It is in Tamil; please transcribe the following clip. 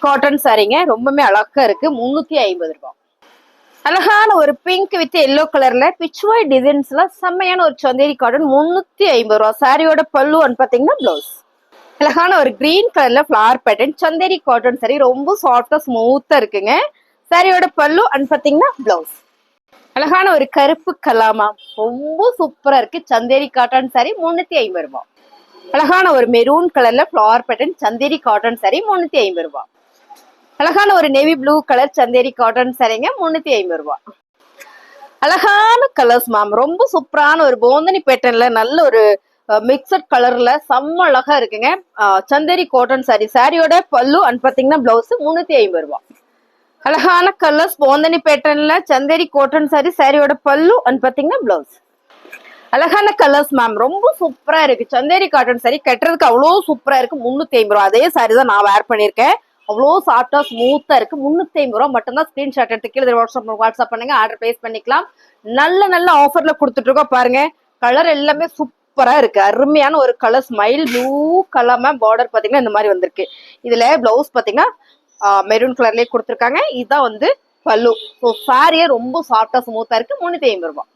காட்டன் சாரீங்க, ரொம்பவே அழகா இருக்கு. 350 ரூபாய். அழகான ஒரு பிங்க் வித் எல்லோ கலர்ல பிச்வாய் டிசைன்ஸ்ல செம்மையான ஒரு சந்தேரி காட்டன் 350 ரூபாய். சாரியோட பல்லு பாத்தீங்கன்னா பிளவுஸ். அழகான ஒரு கிரீன் கலர்ல flower pattern Chanderi cotton sorry, ரொம்ப சாஃப்டா ஸ்மூத்தா இருக்குங்க. சாரியோட பல்லு பாத்தீங்கன்னா பிளவுஸ். அழகான ஒரு கருப்பு கலாமா, ரொம்ப சூப்பரா இருக்கு. சந்தேரி காட்டன் சாரி 350 ரூபாய். அழகான ஒரு மெரூன் கலர்ல flower pattern Chanderi cotton sorry 350 ரூபாய். அழகான ஒரு navy blue colour Chanderi cotton சாரிங்க 350 ரூபாய். அழகான கலர்ஸ் மேம், ரொம்ப சூப்பரான ஒரு போந்தனி பேட்டர்ன்ல நல்ல ஒரு மிக்சட் கலர்ல செம்ம அழகா இருக்குங்க. சந்தேரி காட்டன் சாரி, சாரியோட பல்லு பாத்தீங்கன்னா பிளவுஸ் 350 ரூபாய். அழகான கலர்ஸ் போந்தனி பேட்டர்ன்ல சந்தேரி காட்டன் சாரி, சாரியோட பல்லு பாத்தீங்கன்னா பிளவுஸ். அழகான கலர்ஸ் மேம், ரொம்ப சூப்பரா இருக்கு. சந்தேரி காட்டன் சாரி கட்டுறதுக்கு அவ்வளோ சூப்பரா இருக்கு. 350 ரூபாய். அதே சாரி தான் நான் வேர் பண்ணிருக்கேன். அவ்வளோ சாஃப்டா ஸ்மூத்தா இருக்கு. 350 ரூபாய் மட்டும்தான். ஸ்கிரீன்ஷாட் எடுத்து கீழே வாட்ஸ்அப் பண்ணுங்க, ஆர்டர் பிளேஸ் பண்ணிக்கலாம். நல்ல நல்ல ஆஃபர்ல கொடுத்துட்டு இருக்கோம் பாருங்க. கலர் எல்லாமே சூப்பரா இருக்கு. அருமையான ஒரு colour smile blue colour ma'am. Border பாத்தீங்கன்னா இந்த மாதிரி வந்திருக்கு. இதுல பிளவுஸ் பாத்தீங்கன்னா மெரூன் கலர்லயே கொடுத்துருக்காங்க. இதுதான் பல்லு. ஸோ சாரியே ரொம்ப சாஃப்டா ஸ்மூத்தா இருக்கு. 350 ரூபாய்.